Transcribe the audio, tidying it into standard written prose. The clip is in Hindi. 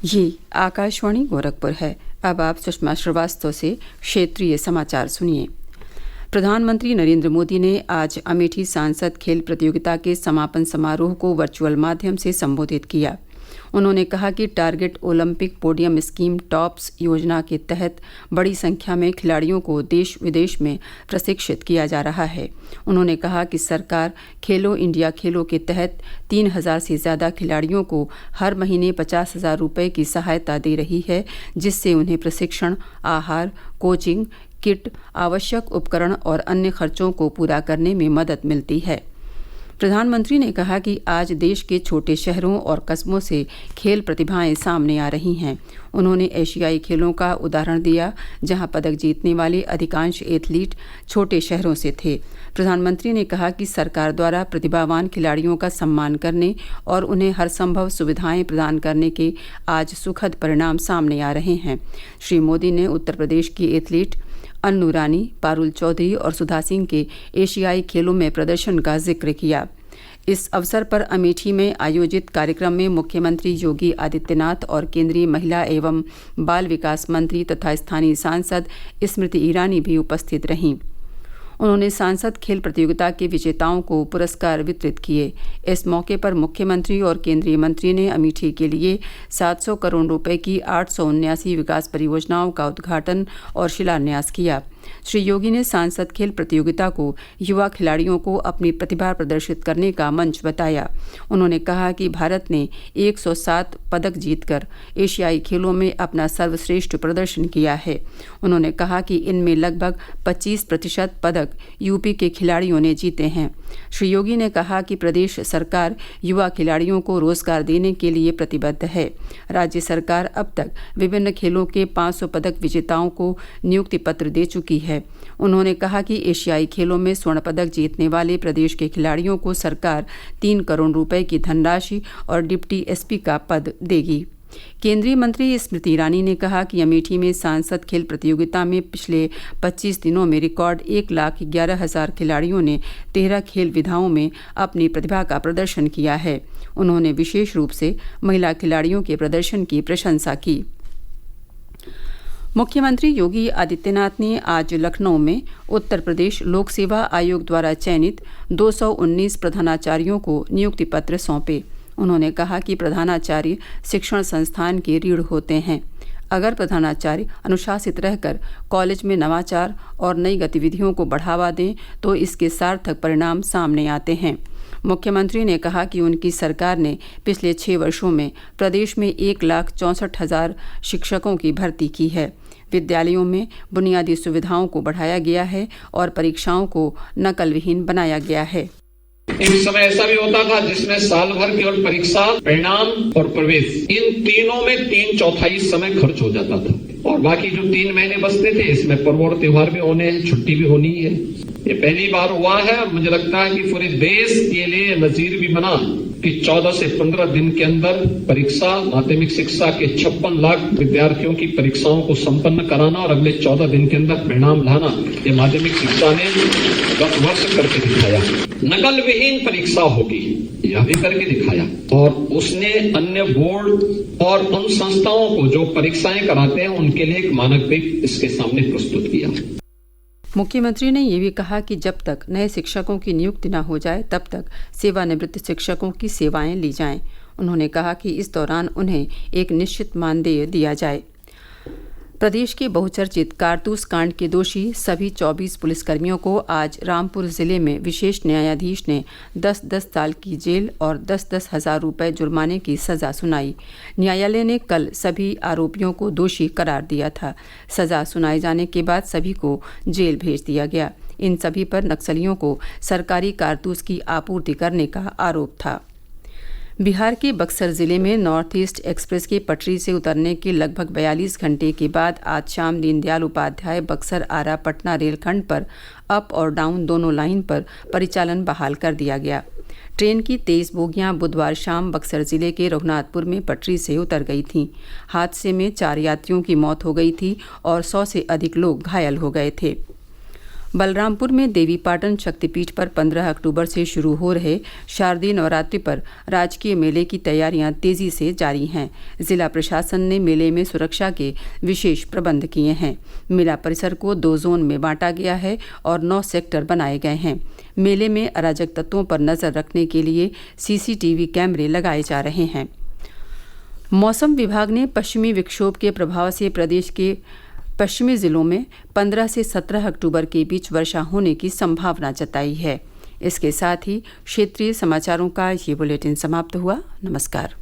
ये आकाशवाणी गोरखपुर है। अब आप सुषमा श्रीवास्तव से क्षेत्रीय समाचार सुनिए। प्रधानमंत्री नरेंद्र मोदी ने आज अमेठी सांसद खेल प्रतियोगिता के समापन समारोह को वर्चुअल माध्यम से संबोधित किया। उन्होंने कहा कि target Olympic podium scheme tops योजना के तहत बड़ी संख्या में खिलाड़ियों को देश विदेश में प्रशिक्षित किया जा रहा है। उन्होंने कहा कि सरकार खेलो इंडिया खेलों के तहत 3,000 से ज़्यादा खिलाड़ियों को हर महीने 50,000 रुपये की सहायता दे रही है, जिससे उन्हें प्रशिक्षण, आहार, कोचिंग, किट, आवश्यक उपकरण और अन्य खर्चों को पूरा करने में मदद मिलती है। प्रधानमंत्री ने कहा कि आज देश के छोटे शहरों और कस्बों से खेल प्रतिभाएं सामने आ रही हैं। उन्होंने एशियाई खेलों का उदाहरण दिया, जहां पदक जीतने वाले अधिकांश एथलीट छोटे शहरों से थे। प्रधानमंत्री ने कहा कि सरकार द्वारा प्रतिभावान खिलाड़ियों का सम्मान करने और उन्हें हर संभव सुविधाएं प्रदान करने के आज सुखद परिणाम सामने आ रहे हैं। श्री मोदी ने उत्तर प्रदेश की एथलीट अन्नू रानी, पारुल चौधरी और सुधा सिंह के एशियाई खेलों में प्रदर्शन का जिक्र किया। इस अवसर पर अमेठी में आयोजित कार्यक्रम में मुख्यमंत्री योगी आदित्यनाथ और केंद्रीय महिला एवं बाल विकास मंत्री तथा स्थानीय सांसद स्मृति ईरानी भी उपस्थित रहीं। उन्होंने सांसद खेल प्रतियोगिता के विजेताओं को पुरस्कार वितरित किए। इस मौके पर मुख्यमंत्री और केंद्रीय मंत्री ने अमेठी के लिए 700 करोड़ रुपए की 879 विकास परियोजनाओं का उद्घाटन और शिलान्यास किया। श्री योगी ने सांसद खेल प्रतियोगिता को युवा खिलाड़ियों को अपनी प्रतिभा प्रदर्शित करने का मंच बताया। उन्होंने कहा कि भारत ने 107 पदक जीतकर एशियाई खेलों में अपना सर्वश्रेष्ठ प्रदर्शन किया है। उन्होंने कहा कि इनमें लगभग 25% पदक यूपी के खिलाड़ियों ने जीते हैं। श्री योगी ने कहा कि प्रदेश सरकार युवा खिलाड़ियों को रोजगार देने के लिए प्रतिबद्ध है। राज्य सरकार अब तक विभिन्न खेलों के 500 पदक विजेताओं को नियुक्ति पत्र दे चुकी है। उन्होंने कहा कि एशियाई खेलों में स्वर्ण पदक जीतने वाले प्रदेश के खिलाड़ियों को सरकार 3 करोड़ रुपए की धनराशि और डिप्टी एसपी का पद देगी। केंद्रीय मंत्री स्मृति ईरानी ने कहा कि अमेठी में सांसद खेल प्रतियोगिता में पिछले 25 दिनों में रिकॉर्ड 1,11,000 खिलाड़ियों ने 13 खेल विधाओं में अपनी प्रतिभा का प्रदर्शन किया है। उन्होंने विशेष रूप से महिला खिलाड़ियों के प्रदर्शन की प्रशंसा की। मुख्यमंत्री योगी आदित्यनाथ ने आज लखनऊ में उत्तर प्रदेश लोक सेवा आयोग द्वारा चयनित 219 प्रधानाचार्यों को नियुक्ति पत्र सौंपे। उन्होंने कहा कि प्रधानाचार्य शिक्षण संस्थान के रीढ़ होते हैं। अगर प्रधानाचार्य अनुशासित रहकर कॉलेज में नवाचार और नई गतिविधियों को बढ़ावा दें तो इसके सार्थक परिणाम सामने आते हैं। मुख्यमंत्री ने कहा कि उनकी सरकार ने पिछले 6 वर्षों में प्रदेश में 1,64,000 शिक्षकों की भर्ती की है। विद्यालयों में बुनियादी सुविधाओं को बढ़ाया गया है और परीक्षाओं को नकल विहीन बनाया गया है। एक समय ऐसा भी होता था जिसमें साल भर केवल परीक्षा, परिणाम और प्रवेश, इन तीनों में 3/4 समय खर्च हो जाता था और बाकी जो 3 महीने बचते थे इसमें पर्व और त्योहार भी होने हैं, छुट्टी भी होनी है। ये पहली बार हुआ है और मुझे लगता है कि पूरे देश के लिए नजीर भी बना कि 14 से 15 दिन के अंदर परीक्षा, माध्यमिक शिक्षा के 56 लाख विद्यार्थियों की परीक्षाओं को संपन्न कराना और अगले 14 दिन के अंदर परिणाम लाना। ये माध्यमिक शिक्षा ने गत वर्ष करके दिखाया। नकल विहीन परीक्षा होगी, यह भी करके दिखाया और उसने अन्य बोर्ड और उन संस्थाओं को जो परीक्षाएं कराते हैं उनके लिए एक मानक भी इसके सामने प्रस्तुत किया। मुख्यमंत्री ने यह भी कहा कि जब तक नए शिक्षकों की नियुक्ति न हो जाए तब तक सेवानिवृत्त शिक्षकों की सेवाएं ली जाएं। उन्होंने कहा कि इस दौरान उन्हें एक निश्चित मानदेय दिया जाए। प्रदेश के बहुचर्चित कारतूस कांड के दोषी सभी 24 पुलिसकर्मियों को आज रामपुर जिले में विशेष न्यायाधीश ने 10-10 साल की जेल और 10-10 हजार रुपये जुर्माने की सजा सुनाई। न्यायालय ने कल सभी आरोपियों को दोषी करार दिया था। सजा सुनाए जाने के बाद सभी को जेल भेज दिया गया। इन सभी पर नक्सलियों को सरकारी कारतूस की आपूर्ति करने का आरोप था। बिहार के बक्सर जिले में नॉर्थ ईस्ट एक्सप्रेस के पटरी से उतरने के लगभग 42 घंटे के बाद आज शाम दीनदयाल उपाध्याय बक्सर आरा पटना रेलखंड पर अप और डाउन दोनों लाइन पर परिचालन बहाल कर दिया गया। ट्रेन की 23 बोगियां बुधवार शाम बक्सर जिले के रघुनाथपुर में पटरी से उतर गई थीं। हादसे में 4 यात्रियों की मौत हो गई थी और 100 से अधिक लोग घायल हो गए थे। बलरामपुर में देवीपाटन शक्तिपीठ पर 15 अक्टूबर से शुरू हो रहे शारदीय नवरात्रि पर राजकीय मेले की तैयारियां तेजी से जारी हैं। जिला प्रशासन ने मेले में सुरक्षा के विशेष प्रबंध किए हैं। मेला परिसर को 2 जोन में बांटा गया है और 9 सेक्टर बनाए गए हैं। मेले में अराजक तत्वों पर नजर रखने के लिए सीसीटीवी कैमरे लगाए जा रहे हैं। मौसम विभाग ने पश्चिमी विक्षोभ के प्रभाव से प्रदेश के पश्चिमी जिलों में 15 से 17 अक्टूबर के बीच वर्षा होने की संभावना जताई है। इसके साथ ही क्षेत्रीय समाचारों का ये बुलेटिन समाप्त हुआ। नमस्कार।